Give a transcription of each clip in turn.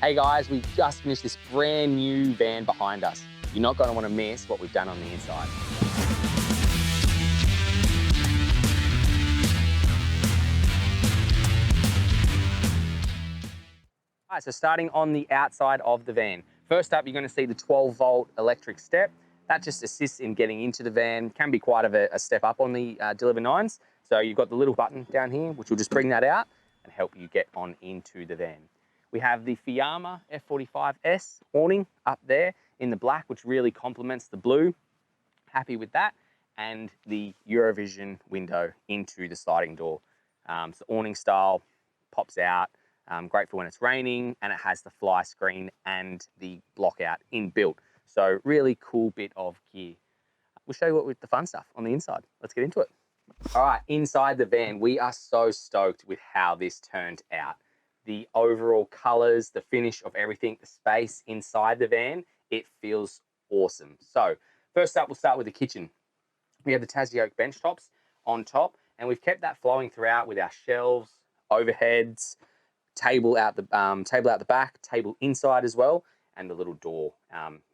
Hey guys, we've just finished this brand new van behind us. You're not going to want to miss what we've done on the inside. All right, so starting on the outside of the van. First up, you're going to see the 12-volt electric step. That just assists in getting into the van. Can be quite a step up on the Deliver 9s. So you've got the little button down here, which will just bring that out and help you get on into the van. We have the Fiamma F45S awning up there in the black, which really complements the blue. Happy with that. And the Eurovision window into the sliding door. So awning style, pops out, great for when it's raining, and it has the fly screen and the block out inbuilt. So really cool bit of gear. We'll show you what with the fun stuff on the inside. Let's get into it. All right, inside the van, we are so stoked with how this turned out. The overall colors, the finish of everything, the space inside the van, it feels awesome. So first up, we'll start with the kitchen. We have the Tassie Oak bench tops on top, and we've kept that flowing throughout with our shelves, overheads, table out the back, table inside as well, and the little door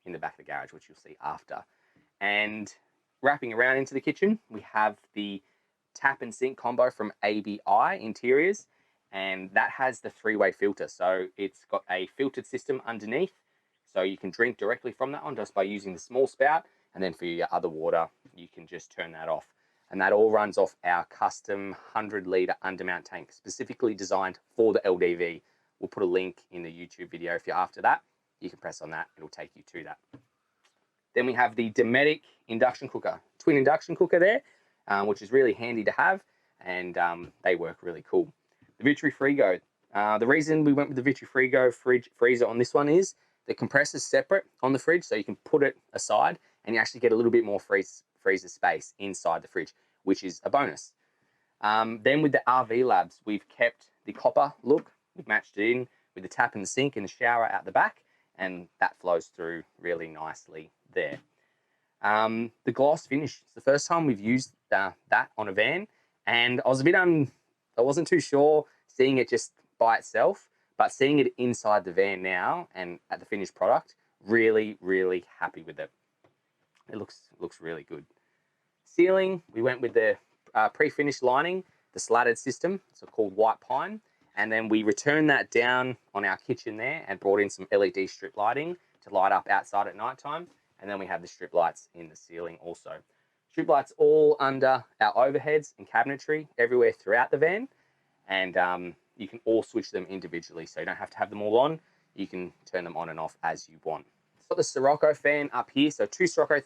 in the back of the garage, which you'll see after. And wrapping around into the kitchen, we have the tap and sink combo from ABI Interiors, and that has the three-way filter. So it's got a filtered system underneath, so you can drink directly from that one just by using the small spout, and then for your other water, you can just turn that off. And that all runs off our custom 100-litre undermount tank, specifically designed for the LDV. We'll put a link in the YouTube video if you're after that. You can press on that, it'll take you to that. Then we have the Dometic induction cooker, twin induction cooker there, which is really handy to have, and they work really cool. The Vitri-Frigo. The reason we went with the Vitri-Frigo freezer on this one is the compressor's separate on the fridge, so you can put it aside and you actually get a little bit more freezer space inside the fridge, which is a bonus. Then with the RV Labs, we've kept the copper look. We've matched it in with the tap and the sink and the shower out the back, and that flows through really nicely there. The gloss finish. It's the first time we've used that on a van, and I was I wasn't too sure seeing it just by itself, but seeing it inside the van now and at the finished product, really, really happy with it. It looks really good. Ceiling, we went with the pre-finished lining, the slatted system, so called white pine, and then we returned that down on our kitchen there and brought in some LED strip lighting to light up outside at nighttime, and then we have the strip lights in the ceiling also. Strip lights all under our overheads and cabinetry everywhere throughout the van, and you can all switch them individually, so you don't have to have them all on. You can turn them on and off as you want. Got the Sirocco fan up here, so two Sirocco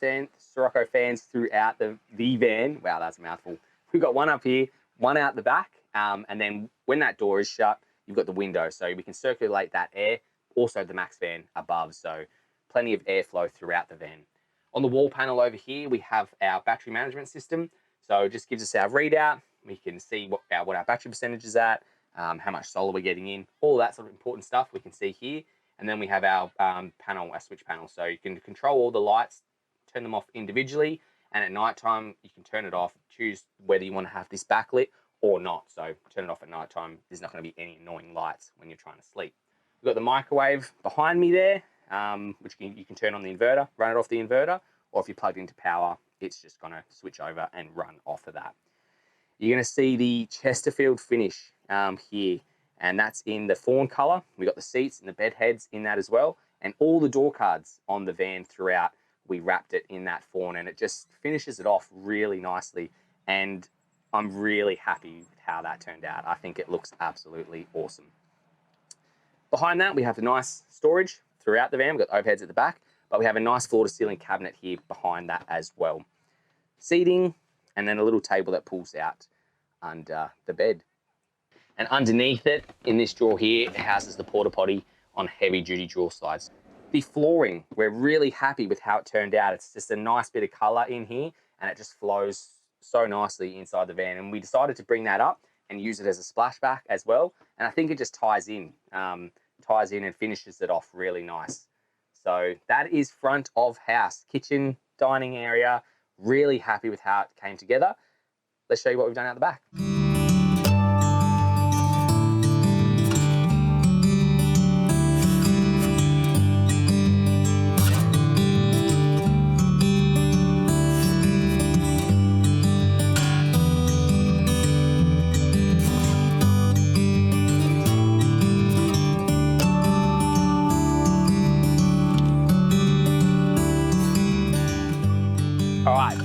fans throughout the van. Wow, that's a mouthful. We've got one up here, one out the back, and then when that door is shut, you've got the window, so we can circulate that air. Also the max fan above, so plenty of airflow throughout the van. On the wall panel over here, we have our battery management system. So it just gives us our readout. We can see what our battery percentage is at, how much solar we're getting in, all that sort of important stuff we can see here. And then we have our our switch panel. So you can control all the lights, turn them off individually, and at nighttime, you can turn it off, choose whether you want to have this backlit or not. So turn it off at nighttime. There's not going to be any annoying lights when you're trying to sleep. We've got the microwave behind me there, which you can turn on the inverter, run it off the inverter, or if you're plugged into power, it's just going to switch over and run off of that. You're going to see the Chesterfield finish here, and that's in the fawn color. We got the seats and the bed heads in that as well, and all the door cards on the van throughout, we wrapped it in that fawn, and it just finishes it off really nicely, and I'm really happy with how that turned out. I think it looks absolutely awesome. Behind that, we have the nice storage throughout the van. We've got overheads at the back, but we have a nice floor-to-ceiling cabinet here behind that as well. Seating, and then a little table that pulls out under the bed. And underneath it, in this drawer here, it houses the porta potty on heavy-duty drawer slides. The flooring, we're really happy with how it turned out. It's just a nice bit of color in here, and it just flows so nicely inside the van. And we decided to bring that up and use it as a splashback as well. And I think it just ties in and finishes it off really nice. So that is front of house, kitchen, dining area. Really happy with how it came together. Let's show you what we've done out the back.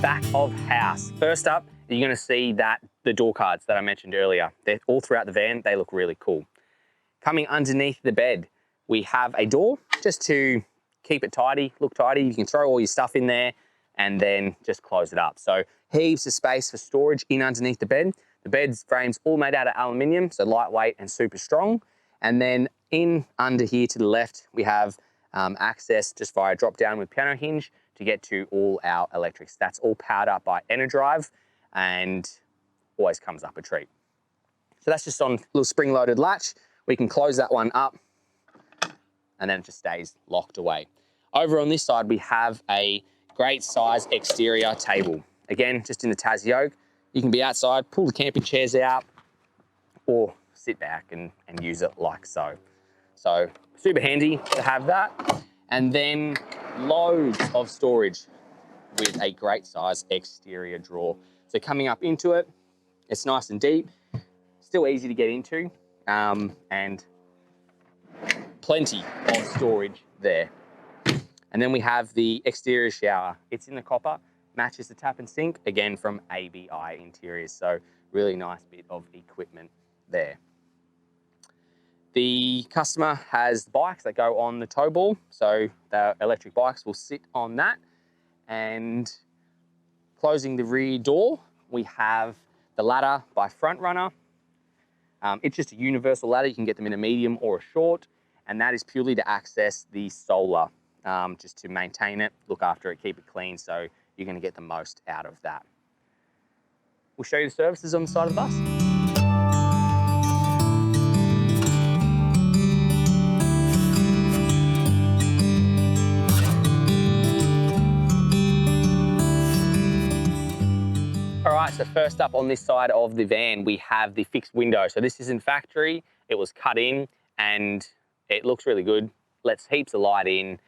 back of house. First up, you're gonna see that the door cards that I mentioned earlier. They're all throughout the van, they look really cool. Coming underneath the bed, we have a door just to keep it tidy, look tidy. You can throw all your stuff in there and then just close it up. So heaps of space for storage in underneath the bed. The bed's frame's all made out of aluminium, so lightweight and super strong. And then in under here to the left, we have access just via drop down with piano hinge to get to all our electrics. That's all powered up by EnerDrive and always comes up a treat. So that's just on a little spring-loaded latch. We can close that one up and then it just stays locked away. Over on this side, we have a great size exterior table. Again, just in the Tassie oak. You can be outside, pull the camping chairs out, or sit back and use it like so. So super handy to have that. And then loads of storage with a great size exterior drawer. So coming up into it, it's nice and deep, still easy to get into, and plenty of storage there. And then we have the exterior shower. It's in the copper, matches the tap and sink, again from ABI Interiors. So really nice bit of equipment there. The customer has bikes that go on the tow ball, so the electric bikes will sit on that. And closing the rear door, we have the ladder by Front Runner. It's just a universal ladder. You can get them in a medium or a short, and that is purely to access the solar, just to maintain it, look after it, keep it clean, so you're going to get the most out of that. We'll show you the services on the side of the bus. All right, so first up on this side of the van, we have the fixed window. So this isn't factory, it was cut in and it looks really good, lets heaps of light in.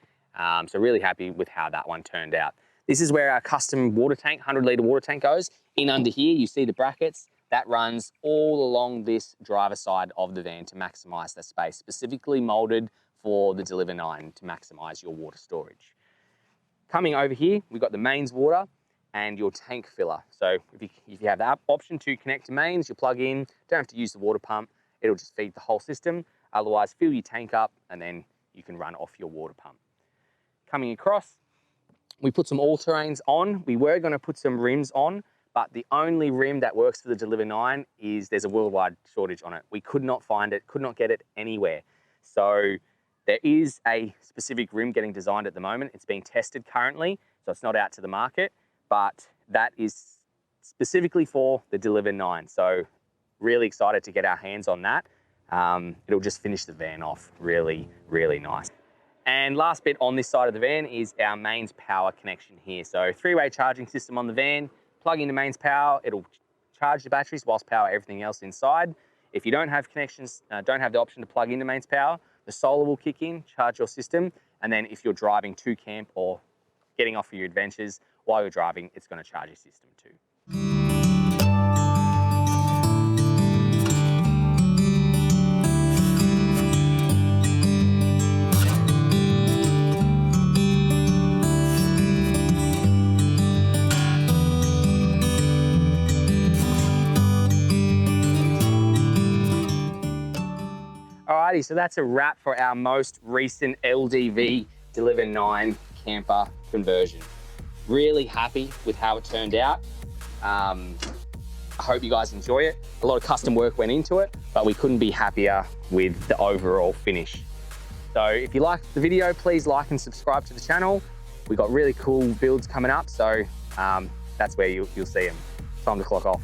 So really happy with how that one turned out. This is where our custom water tank, 100-litre water tank goes. In under here, you see the brackets. That runs all along this driver side of the van to maximise the space, specifically moulded for the Deliver 9 to maximise your water storage. Coming over here, we've got the mains water and your tank filler. So if you have that option to connect to mains, you plug in, don't have to use the water pump, it'll just feed the whole system. Otherwise, fill your tank up and then you can run off your water pump. Coming across, we put some all-terrains on. We were gonna put some rims on, but the only rim that works for the Deliver 9 is there's a worldwide shortage on it. We could not find it, could not get it anywhere. So there is a specific rim getting designed at the moment. It's being tested currently, so it's not out to the market, but that is specifically for the Deliver 9. So really excited to get our hands on that. It'll just finish the van off really, really nice. And last bit on this side of the van is our mains power connection here. So 3-way charging system on the van, plug into mains power, it'll charge the batteries whilst power everything else inside. If you don't have connections, don't have the option to plug into mains power, the solar will kick in, charge your system, and then if you're driving to camp or getting off for your adventures while you're driving, it's going to charge your system too. Alrighty, so that's a wrap for our most recent LDV Deliver 9 camper conversion. Really happy with how it turned out. I hope you guys enjoy it. A lot of custom work went into it, but we couldn't be happier with the overall finish. So if you liked the video, please like and subscribe to the channel. We've got really cool builds coming up, so that's where you'll see them. Time to clock off.